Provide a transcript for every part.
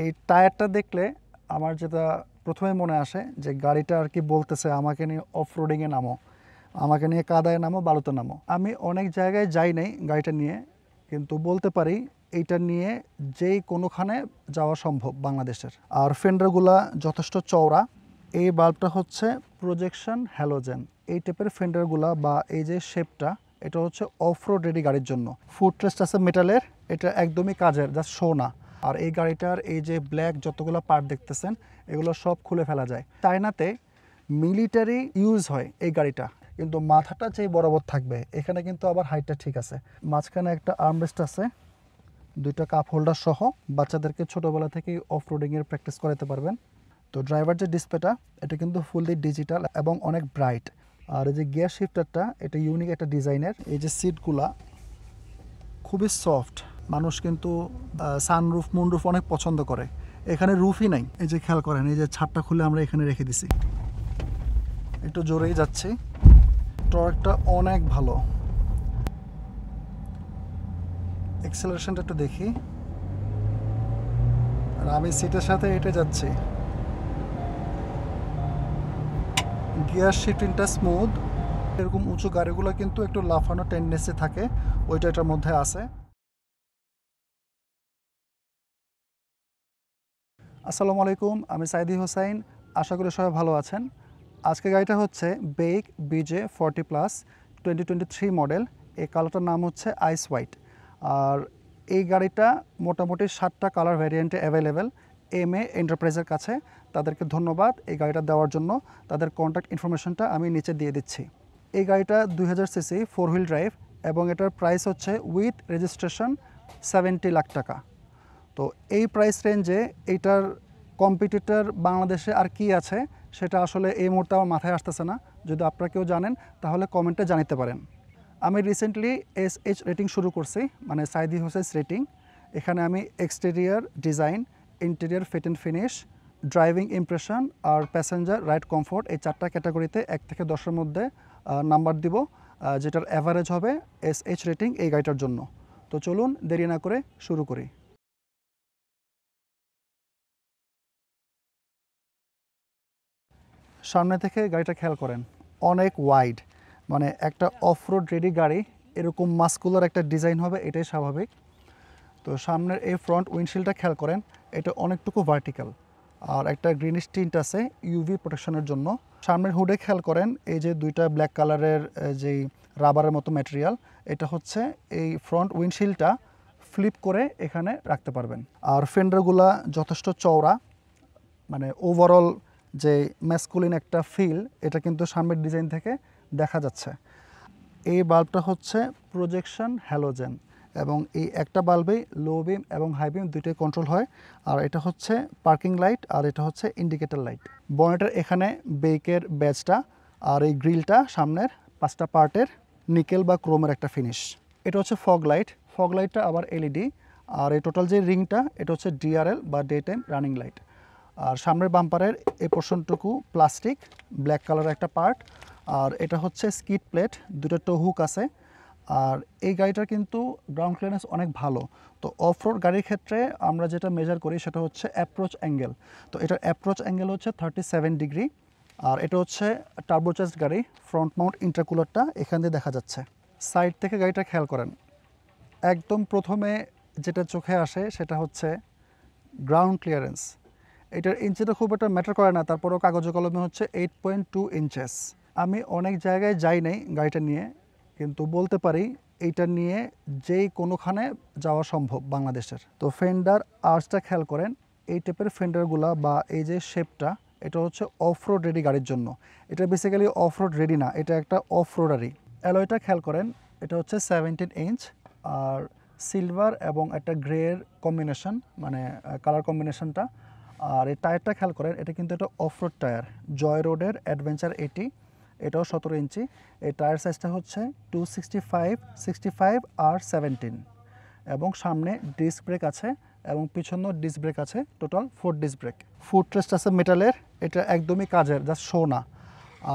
এই টায়ারটা দেখলে আমার যেটা প্রথমে মনে আসে যে গাড়িটা আর কি বলতেছে আমাকে নিয়ে অফ রোডিংয়ে নামো, আমাকে নিয়ে কাদায় নামো, বালুতে নামো। আমি অনেক জায়গায় যাই নাই গাড়িটা নিয়ে, কিন্তু বলতে পারি এইটা নিয়ে যেই কোনোখানে যাওয়া সম্ভব বাংলাদেশের। আর ফেন্ডারগুলা যথেষ্ট চওড়া। এই বাল্বটা হচ্ছে প্রজেকশন হ্যালোজেন। এই টাইপের ফেন্ডারগুলা বা এই যে শেপটা, এটা হচ্ছে অফ রোড রেডি গাড়ির জন্য। ফুট রেস্ট আছে মেটালের, এটা একদমই কাজের, জাস্ট শো না। আর এই গাড়িটার এই যে ব্ল্যাক যতগুলো পার্ট দেখতেছেন এগুলো সব খুলে ফেলা যায়। চায়নাতে মিলিটারি ইউজ হয় এই গাড়িটা, কিন্তু মাথাটা যেই বরাবর থাকবে, এখানে কিন্তু আবার হাইটটা ঠিক আছে। মাঝখানে একটা আর্মরেস্ট আছে, দুইটা কাপ হোল্ডার সহ। বাচ্চাদেরকে ছোটোবেলা থেকেই অফ রোডিংয়ের প্র্যাকটিস করাতে পারবেন। তো ড্রাইভার যে ডিসপ্লেটা, এটা কিন্তু ফুললি ডিজিটাল এবং অনেক ব্রাইট। আর এই যে গিয়ার শিফটারটা, এটা ইউনিক একটা ডিজাইনের। এই যে সিটগুলা খুবই সফট। মানুষ কিন্তু সানরুফ মুনরুফ অনেক পছন্দ করে, এখানে রুফই নাই। এই যে খেয়াল করেন, এই যে ছাদটা খুলে আমরা এখানে রেখে দিছি। একটু জোরেই যাচ্ছি, টর্কটা অনেক ভালো। এক্সেলারেশনটা একটু দেখি, আর আমি সিটের সাথে হেঁটে যাচ্ছি। গিয়ার শিফটিংটা স্মুথ। এরকম উঁচু গাড়িগুলো কিন্তু একটু লাফানো টেন্ডেন্সি থাকে, ওইটা এটার মধ্যে আছে। আসসালামু আলাইকুম, আমি সাইদি হোসাইন। আশা করি সবাই ভালো আছেন। আজকে গাড়িটা হচ্ছে বেইক BJ 40+ 2023 মডেল। এই কালারটার নাম হচ্ছে আইস হোয়াইট। আর এই গাড়িটা মোটামুটি 7টা কালার ভ্যারিয়েন্টে অ্যাভেলেবেল। MA এন্টারপ্রাইজের কাছে। তাদেরকে ধন্যবাদ এই গাড়িটা দেওয়ার জন্য। তাদের কন্ট্যাক্ট ইনফরমেশনটা আমি নিচে দিয়ে দিচ্ছি। এই গাড়িটা 2000 সিসি 4 হুইল ড্রাইভ এবং এটার প্রাইস হচ্ছে উইথ রেজিস্ট্রেশন 70 লাখ টাকা। তো এই প্রাইস রেঞ্জে এইটার কম্পিটিটর বাংলাদেশে আর কি আছে সেটা আসলে এই মুহূর্তে আমার মাথায় আসতেছে না। যদি আপনারা কেউ জানেন তাহলে কমেন্টে জানাতে পারেন। আমি রিসেন্টলি SH রেটিং শুরু করছি, মানে সাইদি হোসেন রেটিং। এখানে আমি exterior design, interior fit and finish, driving impression আর প্যাসেঞ্জার রাইড কমফোর্ট, এই 4টা ক্যাটাগরিতে 1 থেকে 10-এর মধ্যে নাম্বার দিব, যেটার অ্যাভারেজ হবে SH রেটিং এই গাড়িটার জন্য। তো চলুন দেরি না করে শুরু করি। সামনে থেকে গাড়িটা খেয়াল করেন, অনেক ওয়াইড। মানে একটা অফ রোড রেডি গাড়ি এরকম মাস্কুলার একটা ডিজাইন হবে, এটাই স্বাভাবিক। তো সামনের এই ফ্রন্ট উইন্ডশিল্ডটা খেয়াল করেন, এটা অনেকটুকু ভার্টিক্যাল। আর একটা গ্রিনিশ টিন্ট আছে ইউভি প্রোটেকশনের জন্য। সামনের হুডে খেয়াল করেন, এই যে দুইটা ব্ল্যাক কালারের যেই রাবারের মতো ম্যাটেরিয়াল, এটা হচ্ছে এই ফ্রন্ট উইন্ডশিল্ডটা ফ্লিপ করে এখানে রাখতে পারবেন। আর ফেন্ডারগুলা যথেষ্ট চওড়া, মানে ওভারঅল যে ম্যাসকুলিন একটা ফিল, এটা কিন্তু সামনের ডিজাইন থেকে দেখা যাচ্ছে। এই বাল্বটা হচ্ছে প্রজেকশন হ্যালোজেন এবং এই একটা বাল্বেই লো বিম এবং হাই বিম দুইটাই কন্ট্রোল হয়। আর এটা হচ্ছে পার্কিং লাইট আর এটা হচ্ছে ইন্ডিকেটর লাইট। বনেটের এখানে বেইকের ব্যাজটা আর এই গ্রিলটা সামনের 5টা পার্টের নিকেল বা ক্রোমের একটা ফিনিশ। এটা হচ্ছে ফগ লাইট, ফগ লাইটটা আবার LED। আর এই টোটাল যে রিংটা, এটা হচ্ছে DRL বা ডে টাইম রানিং লাইট। আর সামনের বাম্পারের এই পোর্শনটুকু প্লাস্টিক, ব্ল্যাক কালারের একটা পার্ট। আর এটা হচ্ছে স্কিড প্লেট, দুটো টো হুক আছে। আর এই গাড়িটার কিন্তু গ্রাউন্ড ক্লিয়ারেন্স অনেক ভালো। তো অফ রোড গাড়ির ক্ষেত্রে আমরা যেটা মেজার করি সেটা হচ্ছে অ্যাপ্রোচ অ্যাঙ্গেল। তো এটার অ্যাপ্রোচ অ্যাঙ্গেল হচ্ছে 37 ডিগ্রি। আর এটা হচ্ছে টার্বোচার্জড গাড়ি। ফ্রন্ট মাউন্ট ইন্টারকুলারটা এখান দিয়ে দেখা যাচ্ছে। সাইড থেকে গাড়িটা খেয়াল করেন, একদম প্রথমে যেটা চোখে আসে সেটা হচ্ছে গ্রাউন্ড ক্লিয়ারেন্স। এটার ইঞ্চিটা খুব একটা ম্যাটার করে না, তারপরেও কাগজে কলমে হচ্ছে 8.2 ইঞ্চেস। আমি অনেক জায়গায় যাই নাই গাড়িটা নিয়ে, কিন্তু বলতে পারি এইটা নিয়ে যেই কোনোখানে যাওয়া সম্ভব বাংলাদেশের। তো ফেন্ডার আর্চটা খেয়াল করেন, এই টাইপের ফেন্ডারগুলা বা এই যে শেপটা, এটা হচ্ছে অফ রোড রেডি গাড়ির জন্য। এটা বেসিক্যালি অফ রোড রেডি না, এটা একটা অফ রোডারি। অ্যালয়টা খেয়াল করেন, এটা হচ্ছে 17 ইঞ্চ আর সিলভার এবং একটা গ্রের কম্বিনেশন, মানে কালার কম্বিনেশনটা। আর এই টায়ারটা খেয়াল করেন, এটা কিন্তু একটা অফ রোড টায়ার, জয় রোডের অ্যাডভেঞ্চার 80। এটাও 17 ইঞ্চি। এই টায়ার সাইজটা হচ্ছে 265, 65 আর 17। এবং সামনে ডিস্ক ব্রেক আছে এবং পিছনেও ডিস্ক ব্রেক আছে, total 4 disc brake. Foot rest আছে মেটালের, এটা একদমই কাজের, জাস্ট শো না।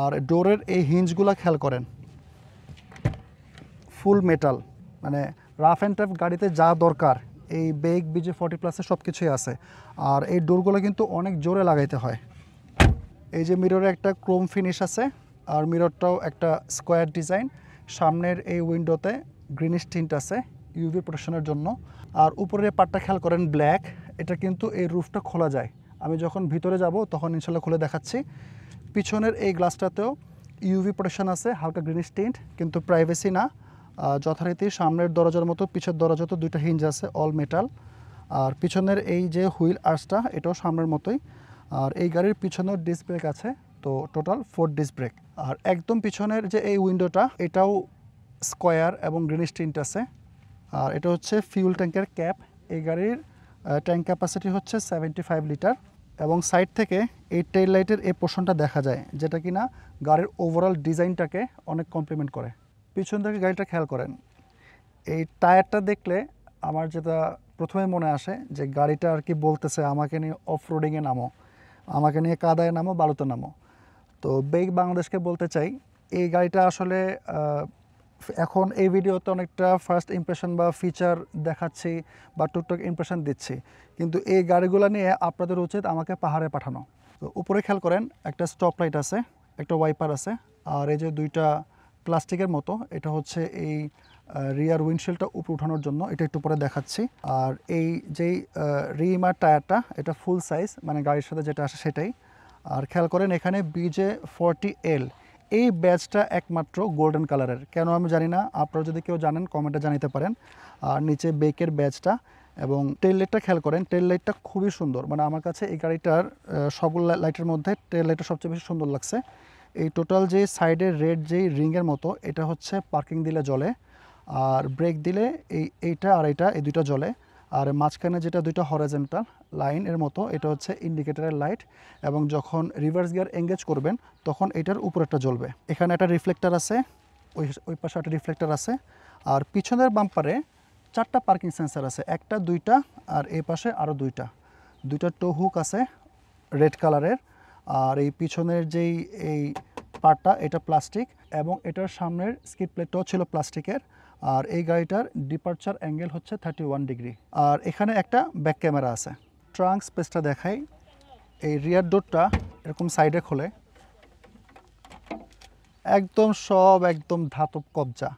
আর ডোরের এই হিঞ্জগুলো খেয়াল করেন, ফুল মেটাল। মানে রাফ অ্যান্ড টাফ গাড়িতে যা দরকার এই বেগ BJ40+ সব কিছুই আছে। আর এই ডোরগুলো কিন্তু অনেক জোরে লাগাইতে হয়। এই যে মিররে একটা ক্রোম ফিনিশ আছে, আর মিররটাও একটা স্কোয়ার ডিজাইন। সামনের এই উইন্ডোতে গ্রিনিশ টিন্ট আছে ইউভি প্রোটেকশনের জন্য। আর উপরের পার্টটা খেয়াল করেন ব্ল্যাক। এটা কিন্তু এই রুফটা খোলা যায়, আমি যখন ভিতরে যাব তখন ইনশাল্লাহ খুলে দেখাচ্ছি। পিছনের এই গ্লাসটাতেও ইউভি প্রোটেকশন আছে, হালকা গ্রিনিশ টিন্ট, কিন্তু প্রাইভেসি না। যথারীতি সামনের দরজার মতো পিছের দরজাতে দুইটা হিঞ্জ আছে, অল মেটাল। আর পিছনের এই যে হুইল আর্চটা এটাও সামনের মতোই। আর এই গাড়ির পিছনেও ডিস্ক ব্রেক আছে, তো টোটাল 4 ডিস্ক ব্রেক। আর একদম পিছনের যে এই উইন্ডোটা এটাও স্কোয়ার এবং গ্রিনিশ টিন্ট আছে। আর এটা হচ্ছে ফিউল ট্যাঙ্কের ক্যাপ। এই গাড়ির ট্যাঙ্ক ক্যাপাসিটি হচ্ছে 75 লিটার। এবং সাইড থেকে এই টেইল লাইটের এই পোর্শনটা দেখা যায়, যেটা কিনা গাড়ির ওভারঅল ডিজাইনটাকে অনেক কমপ্লিমেন্ট করে। পিছন থেকে গাড়িটা খেয়াল করেন, এই টায়ারটা দেখলে আমার যেটা প্রথমে মনে আসে যে গাড়িটা আর কি বলতেছে আমাকে নিয়ে অফ রোডিংয়ে নামো, আমাকে নিয়ে কাদায় নামো, বালুতে নামো। তো বেগ বাংলাদেশকে বলতে চাই, এই গাড়িটা আসলে এখন এই ভিডিওতে অনেকটা ফার্স্ট ইমপ্রেশন বা ফিচার দেখাচ্ছি বা টুকটাক ইমপ্রেশন দিচ্ছি, কিন্তু এই গাড়িগুলো নিয়ে আপনাদের উচিত আমাকে পাহাড়ে পাঠানো। তো উপরে খেয়াল করেন একটা স্টপ লাইট আছে, একটা ওয়াইপার আছে, আর এই যে দুইটা প্লাস্টিকের মতো, এটা হচ্ছে এই রিয়ার উইন্ডশিল্ডটা উপরে উঠানোর জন্য, এটা একটু পরে দেখাচ্ছি। আর এই যেই রিমার টায়ারটা এটা ফুল সাইজ, মানে গাড়ির সাথে যেটা আসে সেটাই। আর খেয়াল করেন এখানে BJ40L এই ব্যাজটা একমাত্র গোল্ডেন কালারের, কেন আমি জানি না, আপনারা যদি কেউ জানেন কমেন্টে জানাতে পারেন। আর নিচে বেকের ব্যাজটা এবং টেল লাইটটা খেয়াল করেন, টেল লাইটটা খুবই সুন্দর, মানে আমার কাছে এই গাড়িটার সবগুলো লাইটের মধ্যে টেল লাইটটা সবচেয়ে বেশি সুন্দর লাগছে। এই টোটাল যে সাইডের রেড যেই রিংয়ের মতো এটা হচ্ছে পার্কিং দিলে জ্বলে, আর ব্রেক দিলে এইটা আর এইটা এই দুইটা জ্বলে। আর মাঝখানে যেটা দুইটা হরাইজন্টাল লাইন এর মতো এটা হচ্ছে ইন্ডিকেটরের লাইট, এবং যখন রিভার্স গিয়ার এঙ্গেজ করবেন তখন এটার উপরেরটা জ্বলবে। এখানে একটা রিফ্লেক্টর আছে, ওই পাশে একটা রিফ্লেক্টর আছে। আর পিছনের বাম্পারে 4টা পার্কিং সেন্সার আছে, একটা দুইটা, আর এই পাশে আরও দুইটা টো হুক আছে রেড কালারের। আর এই পিছনের যেই এই পার্টটা এটা প্লাস্টিক, এবং এটার সামনের স্কিড প্লেটটাও ছিল প্লাস্টিকের। আর এই গাড়িটার ডিপারচার অ্যাঙ্গেল হচ্ছে 31 ডিগ্রি। আর এখানে একটা ব্যাক ক্যামেরা আছে। ট্রাঙ্ক স্পেসটা দেখাই, এই রিয়ার ডোরটা এরকম সাইডে খোলে, একদম ধাতব কবজা।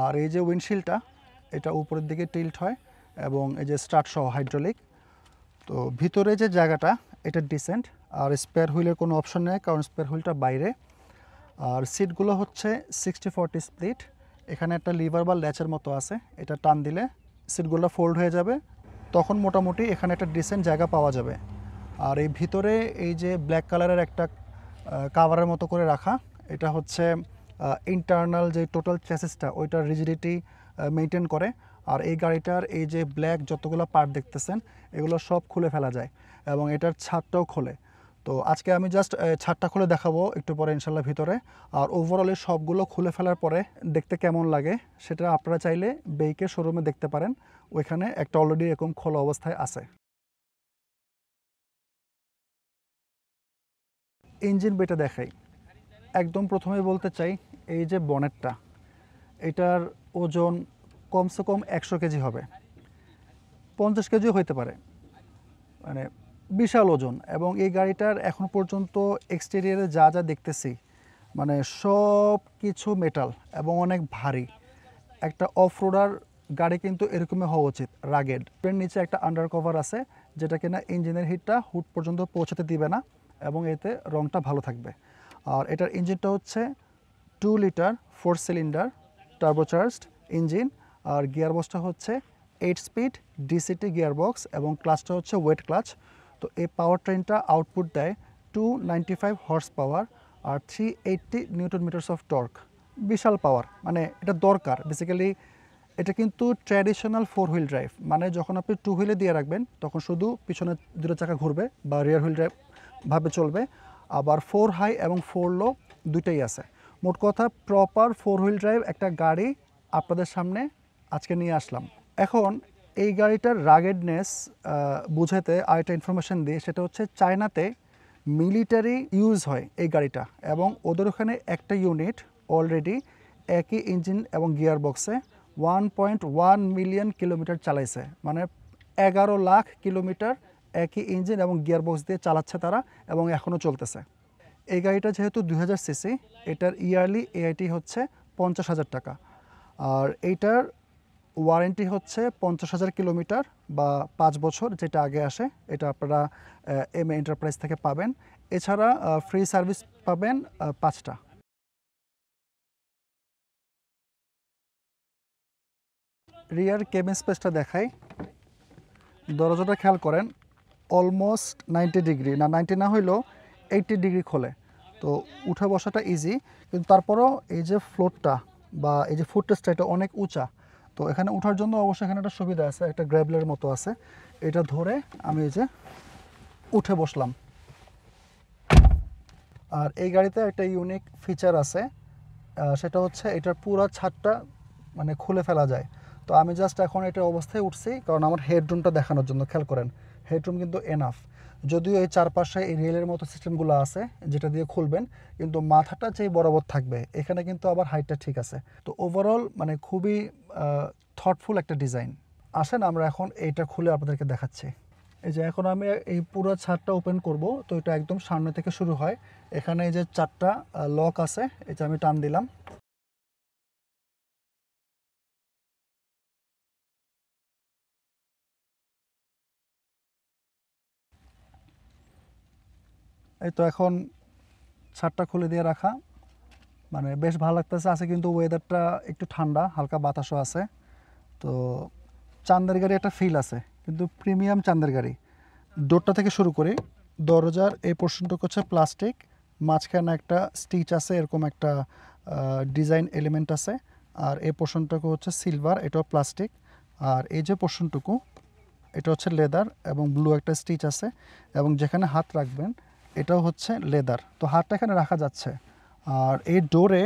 আর এই যে উইন্ডশিল্ডটা এটা উপরের দিকে টিল্ট হয়, এবং এই যে স্টার্ট সহ হাইড্রোলিক। তো ভিতরে যে জায়গাটা এটা ডিসেন্ট, আর স্পেয়ার হুইলের কোনো অপশন নেই কারণ স্পেয়ার হুইলটা বাইরে। আর সিটগুলো হচ্ছে 60-40 স্প্লিট। এখানে একটা লিভার বা ল্যাচের মতো আছে, এটা টান দিলে সিটগুলো ফোল্ড হয়ে যাবে, তখন মোটামুটি এখানে একটা ডিসেন্ট জায়গা পাওয়া যাবে। আর এই ভিতরে এই যে ব্ল্যাক কালারের একটা কাভারের মতো করে রাখা, এটা হচ্ছে ইন্টারনাল যে টোটাল চ্যাসিসটা ওইটার রিজিডিটি মেনটেন করে। আর এই গাড়িটার এই যে ব্ল্যাক যতগুলো পার্ট দেখতেছেন এগুলো সব খুলে ফেলা যায়, এবং এটার ছাদটাও খোলে। তো আজকে আমি জাস্ট ছাদটা খুলে দেখাবো একটু পরে ইনশাল্লাহ ভিতরে। আর ওভারঅল সবগুলো খুলে ফেলার পরে দেখতে কেমন লাগে সেটা আপনারা চাইলে বেইকের শোরুমে দেখতে পারেন, ওইখানে একটা অলরেডি এরকম খোলা অবস্থায় আছে। ইঞ্জিন বেটা দেখাই। একদম প্রথমে বলতে চাই, এই যে বনেটটা এটার ওজন কমসে কম 100 কেজি হবে, 50 কেজিও হইতে পারে, মানে বিশাল ওজন। এবং এই গাড়িটার এখন পর্যন্ত এক্সটেরিয়ারে যা যা দেখতেছি মানে সব কিছু মেটাল এবং অনেক ভারী। একটা অফ রোডার গাড়ি কিন্তু এরকমই হওয়া উচিত, রাগেড। এর নিচে একটা আন্ডার কভার আছে যেটা কিনা ইঞ্জিনের হিটটা হুড পর্যন্ত পৌঁছাতে দিবে না, এবং এতে রংটা ভালো থাকবে। আর এটার ইঞ্জিনটা হচ্ছে 2 লিটার 4 সিলিন্ডার টার্বোচার্জড ইঞ্জিন। আর গিয়ারবক্সটা হচ্ছে 8 স্পিড ডিসিটি গিয়ারবক্স, এবং ক্লাচটা হচ্ছে ওয়েট ক্লাচ। তো এই পাওয়ার ট্রেনটা আউটপুট দেয় 295 হর্স পাওয়ার আর 380 নিউটন মিটার্স অফ টর্ক। বিশাল পাওয়ার, মানে এটা দরকার বেসিক্যালি। এটা কিন্তু ট্র্যাডিশনাল 4 হুইল ড্রাইভ, মানে যখন আপনি 2 হুইলে দিয়ে রাখবেন তখন শুধু পিছনে দুটো চাকা ঘুরবে বা রিয়ার হুইল ড্রাইভ ভাবে চলবে। আবার 4 হাই এবং 4 লো দুইটাই আছে। মোট কথা প্রপার 4 হুইল ড্রাইভ একটা গাড়ি আপনাদের সামনে আজকে নিয়ে আসলাম। এখন এই গাড়িটার রাগেডনেস বুঝাতে আরেকটা ইনফরমেশন দিই, সেটা হচ্ছে চায়নাতে মিলিটারি ইউজ হয় এই গাড়িটা, এবং ওদের ওখানে একটা ইউনিট অলরেডি একই ইঞ্জিন এবং গিয়ার বক্সে 1.1 মিলিয়ন কিলোমিটার চালাইছে, মানে 11 লাখ কিলোমিটার একই ইঞ্জিন এবং গিয়ারবক্স দিয়ে চালাচ্ছে তারা, এবং এখনও চলতেছে। এই গাড়িটা যেহেতু 2000 সিসি, এটার ইয়ারলি এআইটি হচ্ছে 50,000 টাকা, আর এইটার ওয়ারেন্টি হচ্ছে 50,000 কিলোমিটার বা 5 বছর, যেটা আগে আসে। এটা আপনারা এম এন্টারপ্রাইজ থেকে পাবেন। এছাড়া ফ্রি সার্ভিস পাবেন 5টা। রিয়ার কেবিন স্পেসটা দেখাই। দরজাটা খেয়াল করেন, অলমোস্ট 90 ডিগ্রি, না 90 না হইলেও 80 ডিগ্রি খোলে। তো উঠে বসাটা ইজি, কিন্তু তারপরও এই যে ফ্লোরটা বা এই যে ফুটরেস্টটা, এটা অনেক উঁচা। তো এখানে ওঠার জন্য অবশ্যই এখানে একটা সুবিধা আছে, একটা গ্র্যাবলের মতো আছে। এটা ধরে আমি এই যে উঠে বসলাম। আর এই গাড়িতে একটা ইউনিক ফিচার আছে, সেটা হচ্ছে এটার পুরো ছাদটা মানে খুলে ফেলা যায়। তো আমি জাস্ট এখন এটা অবস্থায় উঠছি কারণ আমার হেডরুমটা দেখানোর জন্য। খেয়াল করেন, হেডরুম কিন্তু এনাফ। যদিও এই চারপাশে এই রেলের মতো সিস্টেমগুলো আছে যেটা দিয়ে খুলবেন, কিন্তু মাথাটা যেই বরাবর থাকবে, এখানে কিন্তু আবার হাইটটা ঠিক আছে। তো ওভারঅল মানে খুবই থটফুল একটা ডিজাইন। আসেন আমরা এখন এইটা খুলে আপনাদেরকে দেখাচ্ছি। এই যে এখন আমি এই পুরো ছাদটা ওপেন করব। তো এটা একদম সামনে থেকে শুরু হয়। এখানে এই যে 4টা লক আছে, এই যে আমি টান দিলাম। এই তো এখন ছাদটা খুলে দিয়ে রাখা, মানে বেশ ভালো লাগতেছে। আছে কিন্তু ওয়েদারটা একটু ঠান্ডা, হালকা বাতাসও আছে। তো চান্দের গাড়ি একটা ফিল আছে, কিন্তু প্রিমিয়াম চান্দের গাড়ি। ডোরটা থেকে শুরু করে দরজার এই পোর্শনটুকু হচ্ছে প্লাস্টিক, মাঝখানে একটা স্টিচ আছে, এরকম একটা ডিজাইন এলিমেন্ট আছে। আর এই পোর্শনটুকু হচ্ছে সিলভার, এটাও প্লাস্টিক। আর এই যে পোর্শনটুকু, এটা হচ্ছে লেদার এবং ব্লু একটা স্টিচ আছে। এবং যেখানে হাত রাখবেন এটাও হচ্ছে লেদার, তো হাতটা এখানে রাখা যাচ্ছে। আর এই ডোরে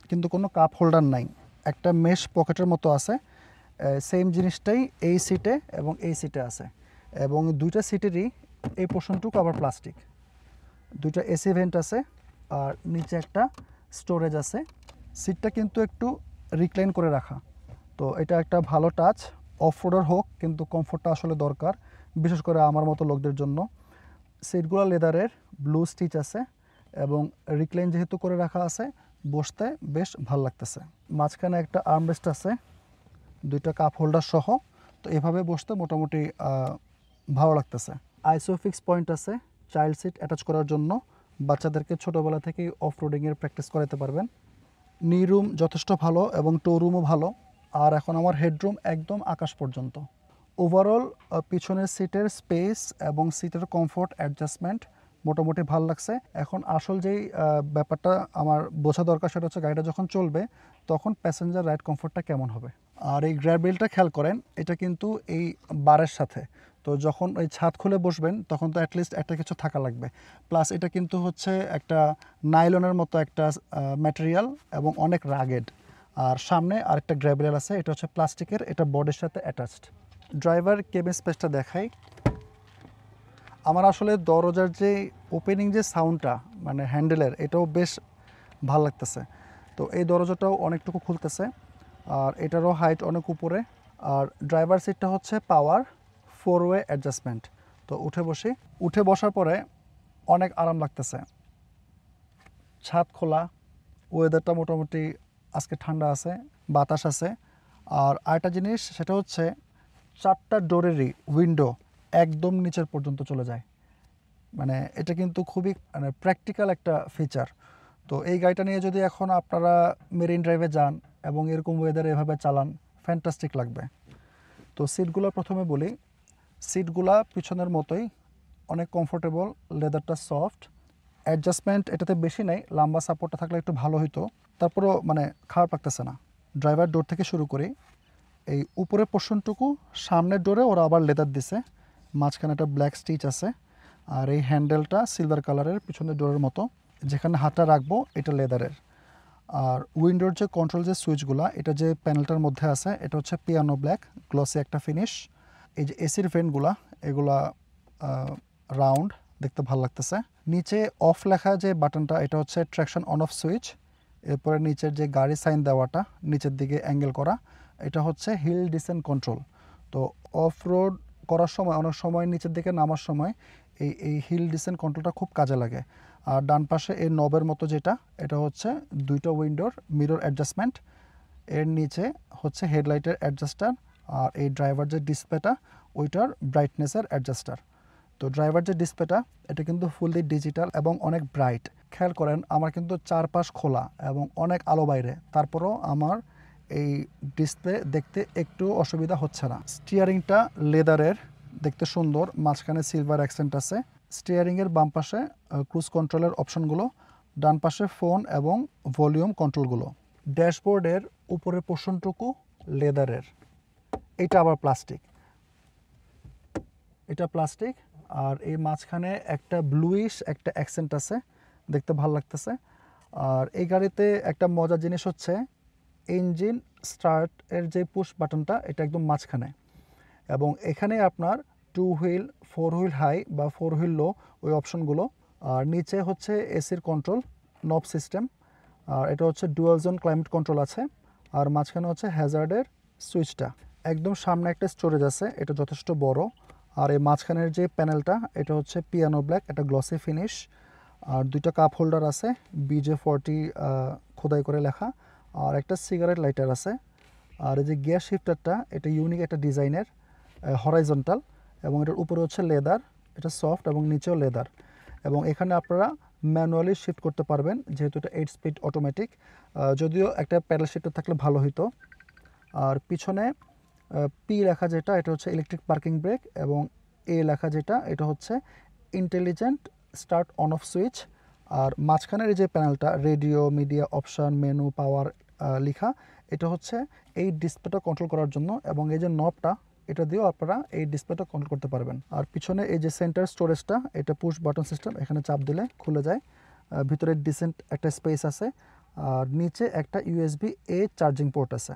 কিন্তু কোনো কাপ হোল্ডার নাই, একটা মেশ পকেটের মতো আছে। সেম জিনিসটাই এই সিটে এবং এই সিটে আছে। এবং দুইটা সিটেরই এই পোর্শনটুকু আবার প্লাস্টিক। দুইটা এসি ভেন্ট আছে, আর নিচে একটা স্টোরেজ আছে। সিটটা কিন্তু একটু রিক্লাইন করে রাখা, তো এটা একটা ভালো টাচ। অফ রোডার হোক, কিন্তু কমফোর্টটা আসলে দরকার, বিশেষ করে আমার মতো লোকদের জন্য। সিটগুলো লেদারের, ব্লু স্টিচ আছে, এবং রিক্লাইন যেহেতু করে রাখা আছে, বসতে বেশ ভালো লাগতেছে। মাঝখানে একটা আর্মরেস্ট আছে, দুইটা কাপ হোল্ডার সহ। তো এভাবে বসতে মোটামুটি ভালো লাগতেছে। আইসোফিক্স পয়েন্ট আছে চাইল্ড সিট অ্যাটাচ করার জন্য। বাচ্চাদেরকে ছোটোবেলা থেকেই অফ রোডিংয়ের প্র্যাকটিস করাতে পারবেন। নি রুম যথেষ্ট ভালো এবং টো রুমও ভালো। আর এখন আমার হেডরুম একদম আকাশ পর্যন্ত। ওভারঅল পিছনের সিটের স্পেস এবং সিটের কমফোর্ট অ্যাডজাস্টমেন্ট মোটামুটি ভালো লাগছে। এখন আসল যেই ব্যাপারটা আমার বোঝা দরকার, সেটা হচ্ছে গাড়িটা যখন চলবে তখন প্যাসেঞ্জার রাইড কমফোর্টটা কেমন হবে। আর এই গ্র্যাব রেলটা খেয়াল করেন, এটা কিন্তু এই বারের সাথে। তো যখন ওই ছাদ খুলে বসবেন তখন তো অ্যাটলিস্ট একটা কিছু থাকা লাগবে। প্লাস এটা কিন্তু হচ্ছে একটা নাইলনের মতো একটা ম্যাটেরিয়াল এবং অনেক রাগেড। আর সামনে আরেকটা গ্র্যাব রেল আছে, এটা হচ্ছে প্লাস্টিকের, এটা বডির সাথে অ্যাটাচড। ড্রাইভার কেবিন স্পেসটা দেখাই। আমার আসলে দরজার যে ওপেনিং যে সাউন্ডটা, মানে হ্যান্ডেলের, এটাও বেশ ভালো লাগতেছে। তো এই দরজাটাও অনেকটুকু খুলতেছে, আর এটারও হাইট অনেক উপরে। আর ড্রাইভার সিটটা হচ্ছে পাওয়ার 4-ওয়ে অ্যাডজাস্টমেন্ট। তো উঠে বসার পরে অনেক আরাম লাগতেছে। ছাদ খোলা, ওয়েদারটা মোটামুটি আজকে ঠান্ডা আছে, বাতাস আছে। আর আরেকটা জিনিস, সেটা হচ্ছে 4টা ডোরেরই উইন্ডো একদম নিচের পর্যন্ত চলে যায়। মানে এটা কিন্তু খুবই মানে প্র্যাকটিক্যাল একটা ফিচার। তো এই গাড়িটা নিয়ে যদি এখন আপনারা মেরিন ড্রাইভে যান এবং এরকম ওয়েদারে এভাবে চালান, ফ্যান্টাস্টিক লাগবে। তো সিটগুলো প্রথমে বলি, সিটগুলা পিছনের মতোই অনেক কমফোর্টেবল, লেদারটা সফট। অ্যাডজাস্টমেন্ট এটাতে বেশি নেই, লম্বা সাপোর্টটা থাকলে একটু ভালো হতো। তারপরেও মানে খারাপ লাগতেছে না। ড্রাইভার ডোর থেকে শুরু করে এই উপরের পোর্শনটুকু, সামনের ডোরে ওরা আবার লেদার দিছে, মাঝখানে একটা ব্ল্যাক স্টিচ আছে। আর এই হ্যান্ডেলটা সিলভার কালারের, পিছনের ডোরের মতো। যেখানে হাতটা রাখবো এটা লেদারের। আর উইন্ডোর যে কন্ট্রোল যে সুইচগুলো, এটা যে প্যানেলটার মধ্যে আছে, এটা হচ্ছে পিয়ানো ব্ল্যাক, গ্লসি একটা ফিনিশ। এই যে এসির ভেন্টগুলা, এগুলা রাউন্ড, দেখতে ভালো লাগতেছে। নিচে অফ লেখা যে বাটনটা, এটা হচ্ছে ট্র্যাকশন অন অফ সুইচ। এরপরে নিচের যে গাড়ি সাইন দেওয়াটা, নিচের দিকে অ্যাঙ্গেল করা, এটা হচ্ছে হিল ডিসেন্ট কন্ট্রোল। তো অফ রোড করার সময় অনেক সময় নিচের দিকে নামার সময় এই হিল ডিসেন্ট কন্ট্রোলটা খুব কাজে লাগে। আর ডান পাশে এই নবের মতো যেটা, এটা হচ্ছে দুইটা উইন্ডোর মিরর অ্যাডজাস্টমেন্ট, এর নিচে হচ্ছে হেডলাইটের অ্যাডজাস্টার, আর এই ড্রাইভার যে ডিসপ্লেটা ওইটার ব্রাইটনেসের অ্যাডজাস্টার। তো ড্রাইভার যে ডিসপ্লেটা এটা কিন্তু ফুললি ডিজিটাল এবং অনেক ব্রাইট। খেয়াল করেন আমার কিন্তু চারপাশ খোলা এবং অনেক আলো বাইরে, তারপরেও আমার এই ডিসপ্লে দেখতে একটু অসুবিধা হচ্ছে না। স্টিয়ারিংটা লেদারের, দেখতে সুন্দর, মাঝখানে সিলভার অ্যাকসেন্ট আছে। স্টিয়ারিংয়ের বাম পাশে ক্রুজ কন্ট্রোলের অপশনগুলো, ডান পাশে ফোন এবং ভলিউম কন্ট্রোলগুলো। ড্যাশবোর্ডের উপরের পোর্শনটুকু লেদারের, এটা আবার প্লাস্টিক, এটা প্লাস্টিক। আর এই মাঝখানে একটা ব্লুইশ একটা অ্যাকসেন্ট আছে, দেখতে ভালো লাগতেছে। আর এই গাড়িতে একটা মজার জিনিস হচ্ছে ইঞ্জিন স্টার্ট এর যে পুশ বাটনটা এটা একদম মাঝখানে, এবং এখানে আপনার 2 হুইল 4 হুইল হাই বা 4 হুইল লো ওই অপশনগুলো। আর নিচে হচ্ছে এসির কন্ট্রোল নব সিস্টেম, আর এটা হচ্ছে ডুয়াল জোন ক্লাইমেট কন্ট্রোল আছে। আর মাঝখানে হচ্ছে হ্যাজার্ডের সুইচটা। একদম সামনে একটা স্টোরেজ আছে, এটা যথেষ্ট বড়। আর এই মাঝখানের যে প্যানেলটা এটা হচ্ছে পিয়ানো ব্ল্যাক, এটা গ্লসি ফিনিশ। আর দুইটা কাপ হোল্ডার আছে, BJ40 খোদাই করে লেখা। আর একটা সিগারেট লাইটার আছে। আর এই যে গিয়ার শিফটারটা এটা ইউনিক একটা ডিজাইনের, হরাইজন্টাল, এবং এটার উপরে হচ্ছে লেদার, এটা সফট এবং নিচেও লেদার। এবং এখানে আপনারা ম্যানুয়ালি শিফট করতে পারবেন যেহেতু এটা 8 স্পিড অটোমেটিক, যদিও একটা প্যাডেল শিফটার থাকলে ভালো হতো। আর পিছনে পি লেখা যেটা এটা হচ্ছে ইলেকট্রিক পার্কিং ব্রেক, এবং এ লেখা যেটা এটা হচ্ছে intelligent start on off switch. আর মাঝখানের যে প্যানেলটা radio, media, option, menu, power লেখা, এটা হচ্ছে এই ডিসপ্লেটা কন্ট্রোল করার জন্য, এবং এই যে নবটা এটা দিয়েও আপনারা এই ডিসপ্লেটা কন্ট্রোল করতে পারবেন। আর পিছনে এই যে সেন্টার স্টোরেজটা এটা পুশ বাটন সিস্টেম, এখানে চাপ দিলে খুলে যায়। ভিতরে ডিসেন্ট একটা স্পেস আছে। আর নিচে একটা USB-A চার্জিং পোর্ট আছে।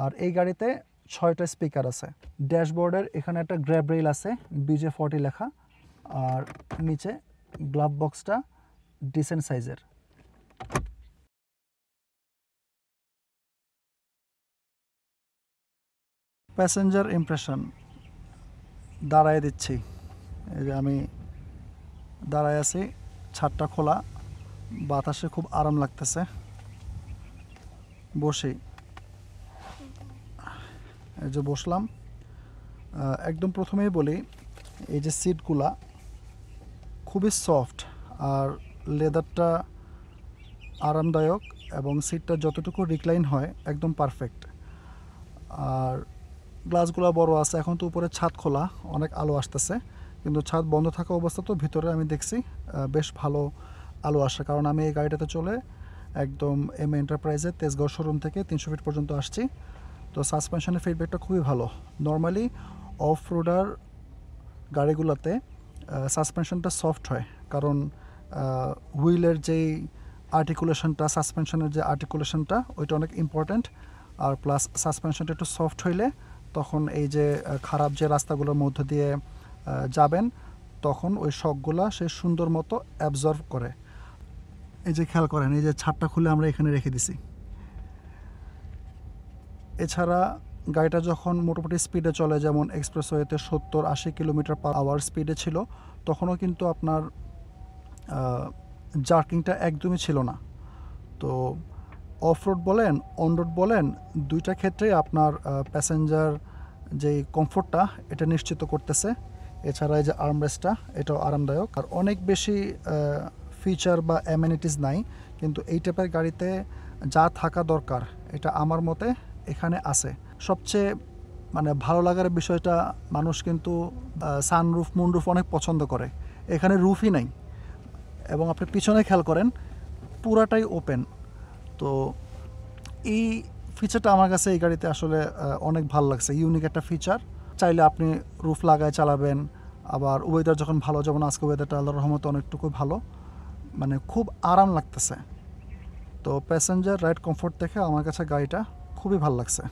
আর এই গাড়িতে 6টা স্পিকার আছে। ড্যাশবোর্ডের এখানে একটা গ্র্যাব রেইল আছে, BJ40 লেখা। আর নিচে গ্লাভ বক্সটা ডিসেন্ট সাইজের। প্যাসেঞ্জার ইমপ্রেশন দাঁড়ায় দিচ্ছি। এই যে আমি দাঁড়ায় আছি, ছাদটা খোলা, বাতাসে খুব আরাম লাগতেছে। বসি, এই যে বসলাম। একদম প্রথমেই বলি এই যে সিটগুলা খুবই সফট, আর লেদারটা আরামদায়ক, এবং সিটটা যতটুকু রিক্লাইন হয় একদম পারফেক্ট। আর গ্লাসগুলো বড় আছে। এখন তো উপরে ছাদ খোলা, অনেক আলো আসতেছে, কিন্তু ছাদ বন্ধ থাকা অবস্থা তো ভিতরে আমি দেখছি বেশ ভালো আলো আসে, কারণ আমি এই গাড়িটাতে চলে একদম এমএ এন্টারপ্রাইজের তেজগাঁও শোরুম থেকে 300 ফিট পর্যন্ত আসছি। তো সাসপেনশনের ফিডব্যাকটা খুবই ভালো। নর্মালি অফ রোডার গাড়িগুলোতে সাসপেনশনটা সফট হয়, কারণ হুইলের যেই আর্টিকুলেশনটা, সাসপেনশনের যে আর্টিকুলেশনটা ওইটা অনেক ইম্পর্ট্যান্ট। আর প্লাস সাসপেনশনটা একটু সফট হইলে তখন এই যে খারাপ যে রাস্তাগুলোর মধ্য দিয়ে যাবেন তখন ওই শকগুলা সে সুন্দর মতো অ্যাবজর্ব করে। এই যে খেয়াল করেন, এই যে ছাদটা খুলে আমরা এখানে রেখে দিছি। এছাড়া গাড়িটা যখন মোটামুটি স্পিডে চলে, যেমন এক্সপ্রেসওয়েতে 70-80 কিলোমিটার পার আওয়ার স্পিডে ছিল, তখনও কিন্তু আপনার জার্কিংটা একদমই ছিল না। তো অফ রোড বলেন অন রোড বলেন দুইটা ক্ষেত্রেই আপনার প্যাসেঞ্জার যেই কমফোর্টটা এটা নিশ্চিত করতেছে। এছাড়া এই যে আর্মরেস্টটা এটাও আরামদায়ক। আর অনেক বেশি ফিচার বা অ্যামেনিটিস নাই, কিন্তু এই টাইপের গাড়িতে যা থাকা দরকার এটা আমার মতে এখানে আছে। সবচেয়ে মানে ভালো লাগার বিষয়টা, মানুষ কিন্তু সানরুফ, মুনরুফ অনেক পছন্দ করে, এখানে রুফই নাই। এবং আপনি পিছনে খেয়াল করেন পুরাটাই ওপেন। তো এই ফিচারটা আমার কাছে এই গাড়িতে আসলে অনেক ভালো লাগছে, ইউনিক একটা ফিচার। চাইলে আপনি রুফ লাগায় চালাবেন। আবার ওয়েদার যখন ভালো, যেমন আজকে ওয়েদারটা আল্লাহর রহমতে অনেকটুকু ভালো, মানে খুব আরাম লাগতেছে। তো প্যাসেঞ্জার রাইড কমফোর্ট দেখে আমার কাছে গাড়িটা খুবই ভালো লাগছে।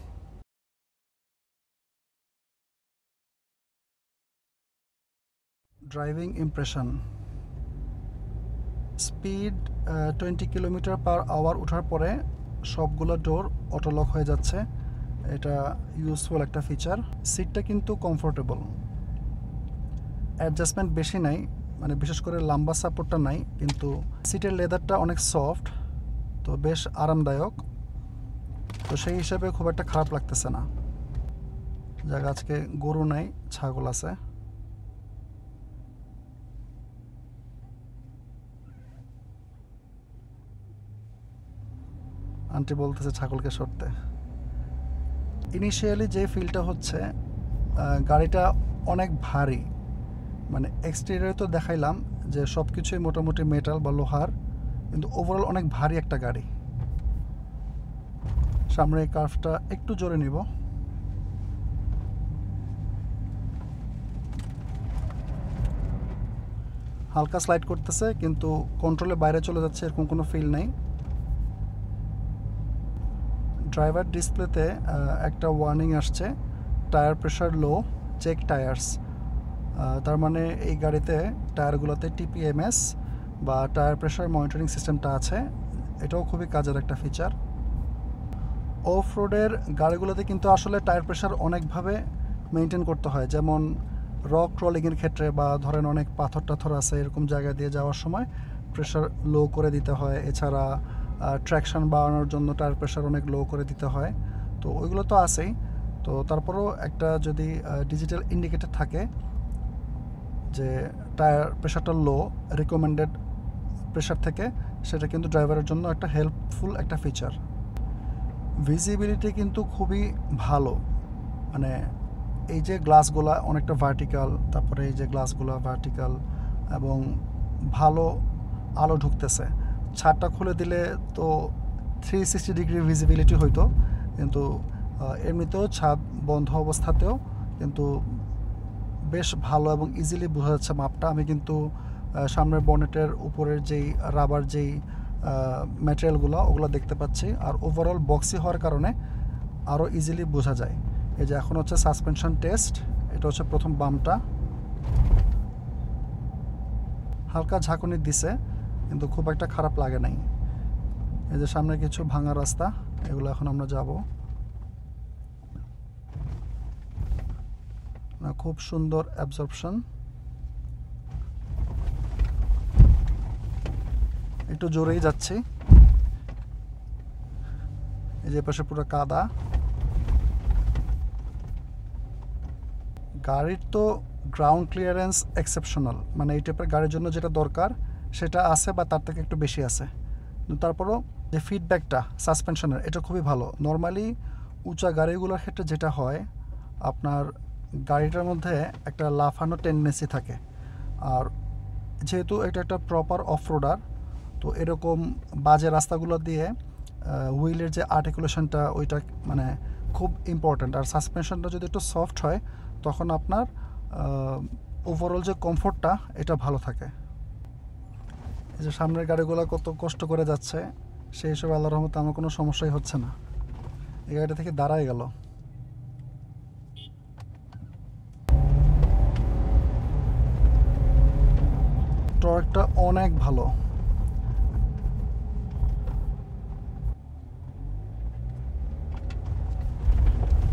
Driving impression, speed 20 kilometre per hour ওঠার পরে সবগুলো ডোর অটোলক হয়ে যাচ্ছে, এটা ইউজফুল একটা ফিচার। সিটটা কিন্তু কমফোর্টেবল, অ্যাডজাস্টমেন্ট বেশি নাই, মানে বিশেষ করে লাম্বা সাপোর্টটা নাই, কিন্তু সিটের লেদারটা অনেক সফট, তো বেশ আরামদায়ক। তো সেই হিসাবে খুব একটা খারাপ লাগতেছে না। জায়গা আজকে গরু নাই, ছাগল আছে। আন্টি বলতেছে ছাগলকে সরতে। ইনিশিয়ালি যে ফিলটা হচ্ছে, গাড়িটা অনেক ভারী, মানে এক্সটেরিয়রে তো দেখাইলাম যে সব কিছুই মোটামুটি মেটাল বা লোহার, কিন্তু ওভারঅল অনেক ভারী একটা গাড়ি। সামনে এই কার্ভটা একটু জোরে নিব। হালকা স্লাইড করতেছে, কিন্তু কন্ট্রোলে বাইরে চলে যাচ্ছে এরকম কোনো ফিল নেই। ড্রাইভার ডিসপ্লেতে একটা ওয়ার্নিং আসছে, tyre pressure low, check tyres. তার মানে এই গাড়িতে টায়ারগুলোতে টিপিএমএস বা টায়ার প্রেশার মনিটরিং সিস্টেমটা আছে। এটাও খুবই কাজের একটা ফিচার। অফ রোডের গাড়িগুলোতে কিন্তু আসলে টায়ার প্রেশার অনেকভাবে মেনটেন করতে হয়, যেমন রক ট্রলিংয়ের ক্ষেত্রে বা ধরেন অনেক পাথর টাথর আছে এরকম জায়গা দিয়ে যাওয়ার সময় প্রেশার লো করে দিতে হয়। এছাড়া ট্র্যাকশন বাড়ানোর জন্য টায়ার প্রেশার অনেক লো করে দিতে হয়। তো ওইগুলো তো আছেই, তো তারপরেও একটা যদি ডিজিটাল ইন্ডিকেটর থাকে যে টায়ার প্রেশারটা লো, রিকমেন্ডেড প্রেশার থেকে, সেটা কিন্তু ড্রাইভারের জন্য একটা হেল্পফুল একটা ফিচার। ভিজিবিলিটি কিন্তু খুবই ভালো, মানে এই যে গ্লাসগুলা অনেকটা ভার্টিক্যাল, তারপরে এই যে গ্লাসগুলো ভার্টিক্যাল এবং ভালো আলো ঢুকতেছে। ছাদটা খুলে দিলে তো 360 ডিগ্রি ভিজিবিলিটি হইতো, কিন্তু এমনিতেও ছাদ বন্ধ অবস্থাতেও কিন্তু বেশ ভালো এবং ইজিলি বোঝা যাচ্ছে মাপটা। আমি কিন্তু সামনের বনেটের উপরের যেই রাবার যেই ম্যাটেরিয়ালগুলো ওগুলো দেখতে পাচ্ছি, আর ওভারঅল বক্সি হওয়ার কারণে আরও ইজিলি বোঝা যায়। এই যে এখন হচ্ছে সাসপেনশন টেস্ট, এটা হচ্ছে প্রথম বামটা। হালকা ঝাঁকুনি দিছে, কিন্তু খুব একটা খারাপ লাগে নাই। এই যে সামনে কিছু ভাঙা রাস্তা, এগুলো এখন আমরা যাব। খুব সুন্দর অ্যাবজর্পশন। একটু জোরেই যাচ্ছি। এই যে পাশে পুরো কাদা। গাড়ির তো গ্রাউন্ড ক্লিয়ারেন্স এক্সেপশনাল, মানে এই টাইপের গাড়ির জন্য যেটা দরকার সেটা আছে বা তার থেকে একটু বেশি আছে। কিন্তু তারপরও যে ফিডব্যাকটা সাসপেনশনের, এটা খুবই ভালো। নর্মালি উঁচা গাড়িগুলোর ক্ষেত্রে যেটা হয়, আপনার গাড়িটার মধ্যে একটা লাফানো টেন্ডেন্সি থাকে, আর যেহেতু এটা একটা প্রপার অফ রোডার, তো এরকম বাজে রাস্তাগুলো দিয়ে হুইলের যে আর্টিকুলেশনটা ওইটা মানে খুব ইম্পর্ট্যান্ট। আর সাসপেনশনটা যদি একটু সফট হয় তখন আপনার ওভারঅল যে কমফোর্টটা এটা ভালো থাকে। এই যে সামনের গাড়িগুলো কত কষ্ট করে যাচ্ছে, সেই হিসেবে আল্লাহর রহমতে আমার কোনো সমস্যাই হচ্ছে না। এই গাড়িটা থেকে দাঁড়ায় গেল। টর্কটা অনেক ভালো।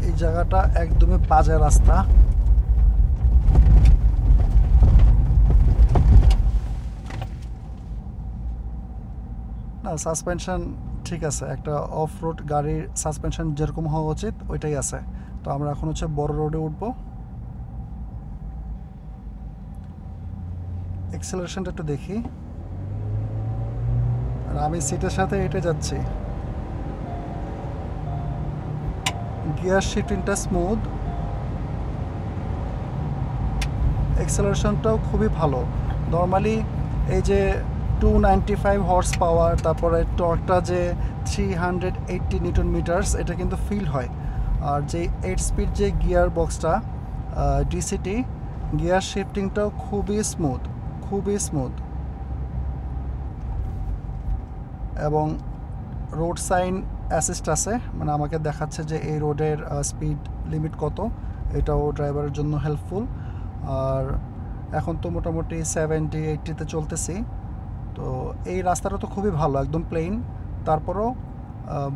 এই জায়গাটা একদমই বাজে রাস্তা। না, সাসপেনশন ঠিক আছে, একটা অফ রোড গাড়ির সাসপেনশন যেরকম হওয়া উচিত ওইটাই আছে। তো আমরা এখন হচ্ছে বড় রোডে উঠবো। এক্সেলারেশনটা একটু দেখি, আর আমি সিটের সাথে হেঁটে যাচ্ছি। গিয়ার শিফটিংটা স্মুথ, এক্সেলারেশনটাও খুবই ভালো। নর্মালি এই যে 295 হর্স পাওয়ার, তারপরে টর্কটা যে 380 নিউটন মিটার্স, এটা কিন্তু ফিল হয়। আর যে 8 স্পিড যে গিয়ার বক্সটা ডিসিটি, গিয়ার শিফটিংটাও খুবই স্মুথ, খুবই স্মুথ। এবং রোড সাইন অ্যাসিস্ট আছে, মানে আমাকে দেখাচ্ছে যে এই রোডের স্পিড লিমিট কত, এটাও ড্রাইভারের জন্য হেল্পফুল। আর এখন তো মোটামুটি 70-80-তে চলতেছি। তো এই রাস্তাটা তো খুবই ভালো, একদম প্লেন। তারপরও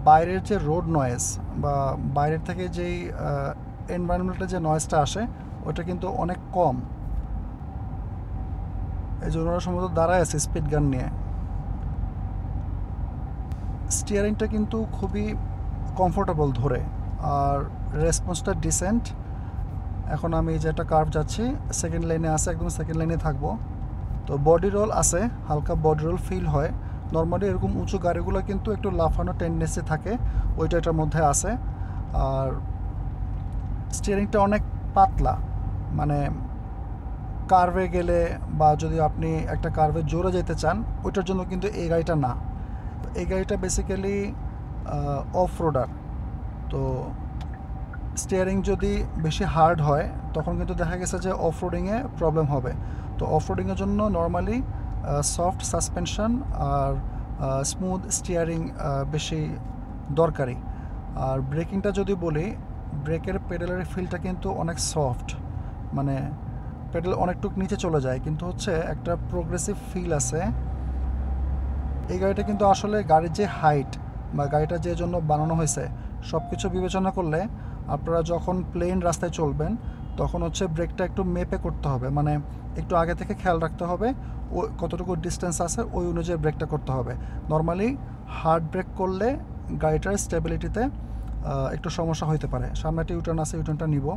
বাইরের যে রোড নয়েজ বা বাইরের থেকে যেই এনভায়রনমেন্টের যে নয়েজটা আসে ওটা কিন্তু অনেক কম। এই জন্য ওরা সম্ভবত দাঁড়ায় আছে স্পিড গান নিয়ে। স্টিয়ারিংটা কিন্তু খুবই কমফোর্টেবল ধরে, আর রেসপন্সটা ডিসেন্ট। এখন আমি যে একটা কার্ভ যাচ্ছি, সেকেন্ড লাইনে আছে, একদম সেকেন্ড লাইনে থাকবো। তো বডি রোল আছে, হালকা বডি রোল ফিল হয়। নর্মালি এরকম উঁচু গাড়িগুলো কিন্তু একটু লাফানো টেন্ডেন্সি থাকে, ওইটা এটার মধ্যে আছে। আর স্টিয়ারিংটা অনেক পাতলা, মানে কার্ভে গেলে বা যদি আপনি একটা কার্ভে জোরে যেতে চান ওইটার জন্য কিন্তু এই গাড়িটা না। এই গাড়িটা বেসিক্যালি অফ রোডার। তো স্টিয়ারিং যদি বেশি হার্ড হয় তখন কিন্তু দেখা গেছে যে অফ রোডিংয়ে প্রবলেম হবে। তো অফ রোডিংয়ের জন্য নর্মালি সফট সাসপেনশন আর স্মুথ স্টিয়ারিং বেশি দরকারি। আর ব্রেকিংটা যদি বলি, ব্রেকের পেডেলের ফিলটা কিন্তু অনেক সফট, মানে পেডেল অনেকটুকু নিচে চলে যায় কিন্তু হচ্ছে একটা প্রোগ্রেসিভ ফিল আছে। এই গাড়িটা কিন্তু আসলে গাড়ির যে হাইট বা গাড়িটা যে জন্য বানানো হয়েছে সব কিছু বিবেচনা করলে আপনারা যখন প্লেন রাস্তায় চলবেন তখন হচ্ছে ব্রেকটা একটু মেপে করতে হবে, মানে একটু আগে থেকে খেয়াল রাখতে হবে ও কতটুকু ডিস্টেন্স আছে ওই অনুযায়ী ব্রেকটা করতে হবে। নর্মালি হার্ড ব্রেক করলে গাড়িটার স্টেবিলিটিতে একটু সমস্যা হতে পারে। সামনে একটা ইউটার্ন আছে, ইউটার্নটা নিব।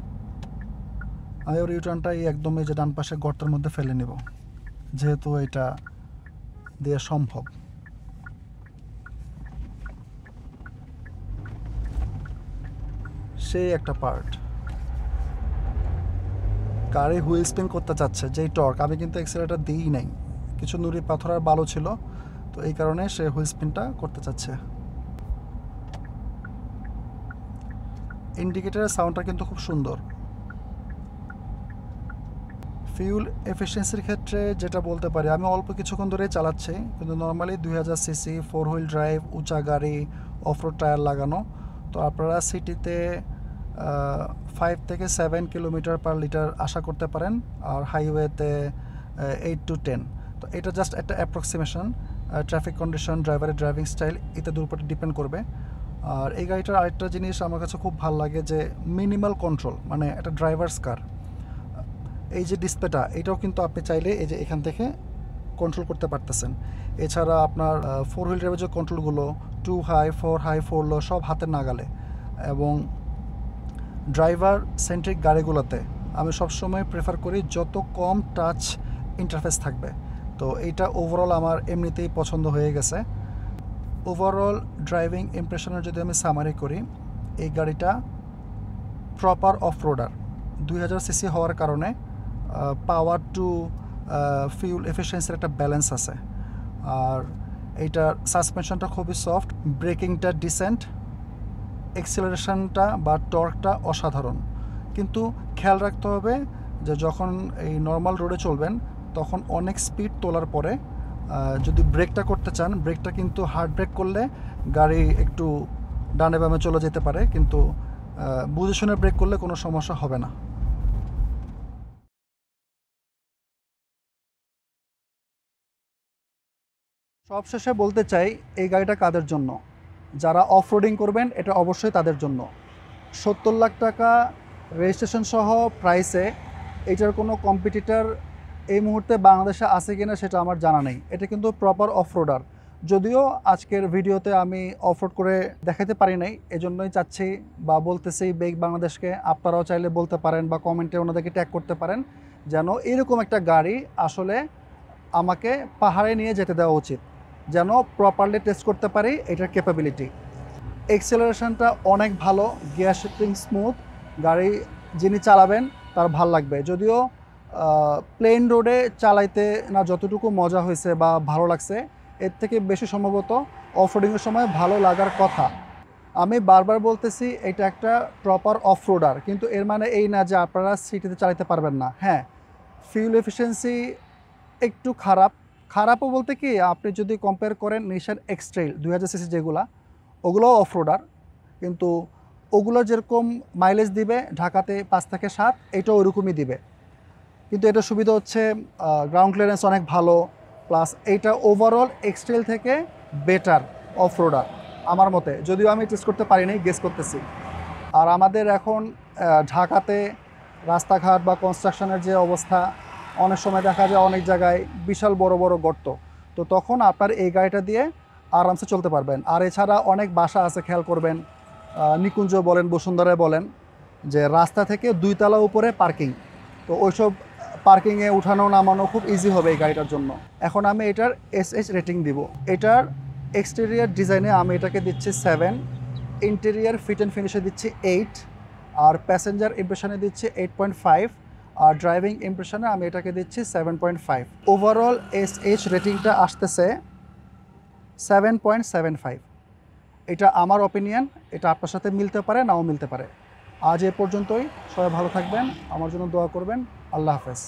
আমি ওর ইউটার্নটাই একদম এই যে ডান পাশে গর্তের মধ্যে ফেলে নেব, যেহেতু এটা দিয়ে সম্ভব। সেই একটা পার্ট, গাড়ি হুইল স্পিন করতে চাচ্ছে যেই টর্ক, আমি কিন্তু অ্যাক্সিলারেটর দিই নাই, কিছু নুড়ি পাথর আর বালু ছিল, তো এই কারণে সে হুইল স্পিনটা করতে চাচ্ছে। ইন্ডিকেটারের সাউন্ডটা কিন্তু খুব সুন্দর। ফিউল এফিসিয়েন্সির ক্ষেত্রে যেটা বলতে পারি, আমি অল্প কিছুক্ষণ ধরেই চালাচ্ছি, কিন্তু নর্মালি 2000 সিসি 4 হুইল ড্রাইভ, উঁচা গাড়ি, অফ রোড টায়ার লাগানো। তো আপনারা সিটিতে 5 থেকে 7 কিলোমিটার পার লিটার আশা করতে পারেন, আর হাইওয়েতে 8 to 10। তো এটা জাস্ট একটা অ্যাপ্রক্সিমেশন, ট্রাফিক কন্ডিশন, ড্রাইভারের ড্রাইভিং স্টাইল ইত্যাদির উপর ডিপেন্ড করবে। আর এই গাড়িটার আরেকটা জিনিস আমার কাছে খুব ভালো লাগে যে মিনিমাল কন্ট্রোল, মানে একটা ড্রাইভার্স কার। এই যে ডিসপ্লেটা, এটাও কিন্তু আপনি চাইলে এই যে এখান থেকে কন্ট্রোল করতে পারতেছেন। এছাড়া আপনার 4 হুইল ড্রাইভের যে কন্ট্রোলগুলো 2 হাই 4 হাই 4 লো সব হাতের নাগালে। এবং ড্রাইভার সেন্ট্রিক গাড়িগুলোতে আমি সবসময় প্রেফার করি যত কম টাচ ইন্টারফেস থাকবে। তো এইটা ওভারঅল আমার এমনিতেই পছন্দ হয়ে গেছে। ওভারঅল ড্রাইভিং ইমপ্রেশনের যদি আমি সামারি করি, এই গাড়িটা প্রপার অফ রোডার। 2000 সিসি হওয়ার কারণে পাওয়ার টু ফিউল এফিসিয়েন্সির একটা ব্যালেন্স আছে। আর এইটার সাসপেনশনটা খুবই সফট, ব্রেকিংটা ডিসেন্ট, এক্সিলারেশনটা বা টর্কটা অসাধারণ। কিন্তু খেয়াল রাখতে হবে যে যখন এই নর্মাল রোডে চলবেন তখন অনেক স্পিড তোলার পরে যদি ব্রেকটা করতে চান, ব্রেকটা কিন্তু হার্ড ব্রেক করলে গাড়ি একটু ডানে বামে চলে যেতে পারে, কিন্তু বুঝে শুনে ব্রেক করলে কোনো সমস্যা হবে না। সবশেষে বলতে চাই এই গাড়িটা কাদের জন্য, যারা অফ রোডিং করবেন এটা অবশ্যই তাদের জন্য। 70 লাখ টাকা রেজিস্ট্রেশন সহ প্রাইসে এটার কোনো কম্পিটিটর এই মুহূর্তে বাংলাদেশে আছে কিনা সেটা আমার জানা নেই। এটা কিন্তু প্রপার অফ রোডার। যদিও আজকের ভিডিওতে আমি অফ রোড করে দেখাতে পারি নাই, এজন্যই চাচ্ছি বা বলতেছি বেগ বাংলাদেশকে, আপনারাও চাইলে বলতে পারেন বা কমেন্টে ওনাদেরকে ট্যাগ করতে পারেন যেন এরকম একটা গাড়ি আসলে আমাকে পাহাড়ে নিয়ে যেতে দেওয়া উচিত, যেন প্রপারলি টেস্ট করতে পারি এটার ক্যাপাবিলিটি। এক্সেলারেশনটা অনেক ভালো, গিয়ার শিফটিং স্মুথ, গাড়ি যিনি চালাবেন তার ভাল লাগবে। যদিও প্লেন রোডে চালাইতে না যতটুকু মজা হয়েছে বা ভালো লাগছে, এর থেকে বেশি সম্ভবত অফ রোডিংয়ের সময় ভালো লাগার কথা। আমি বারবার বলতেছি এটা একটা প্রপার অফ রোডার, কিন্তু এর মানে এই না যে আপনারা সিটিতে চালাতে পারবেন না। হ্যাঁ, ফিউল এফিসিয়েন্সি একটু খারাপও বলতে কি, আপনি যদি কম্পেয়ার করেন নিশান এক্সট্রেল 2000 সিসি যেগুলো, ওগুলোও অফ রোডার, কিন্তু ওগুলো যেরকম মাইলেজ দিবে ঢাকাতে 5 থেকে 7, এটাও ওইরকমই দিবে। কিন্তু এটা সুবিধা হচ্ছে গ্রাউন্ড ক্লিয়ারেন্স অনেক ভালো, প্লাস এইটা ওভারঅল এক্সট্রেল থেকে বেটার অফ রোডার। আমার মতে, যদিও আমি টেস্ট করতে পারিনি, গেস করতেছি। আর আমাদের এখন ঢাকাতে রাস্তাঘাট বা কনস্ট্রাকশনের যে অবস্থা, অনেক সময় দেখা যায় অনেক জায়গায় বিশাল বড় বড় গর্ত, তো তখন আপনার এই গাড়িটা দিয়ে আরামসে চলতে পারবেন। আর এছাড়া অনেক বাসা আছে, খেয়াল করবেন, নিকুঞ্জ বলেন, বসুন্ধরায় বলেন, যে রাস্তা থেকে 2 তলা উপরে পার্কিং, তো ওইসব পার্কিংয়ে উঠানো নামানো খুব ইজি হবে এই গাড়িটার জন্য। এখন আমি এটার এসএইচ রেটিং দিব। এটার এক্সটেরিয়ার ডিজাইনে আমি এটাকে দিচ্ছি 7, ইন্টেরিয়ার ফিট অ্যান্ড ফিনিশে দিচ্ছি 8, আর প্যাসেঞ্জার ইমপ্রেশনে দিচ্ছি 8.5, আর ড্রাইভিং ইমপ্রেশনে আমি এটাকে দিচ্ছি 7.5। ওভারঅল এসএইচ রেটিংটা আসতেছে 7.75। এটা আমার অপিনিয়ন, এটা আপনার সাথে মিলতে পারে, নাও মিলতে পারে। আজ এ পর্যন্তই। সবাই ভালো থাকবেন, আমার জন্য দোয়া করবেন। আল্লাহ হাফেজ।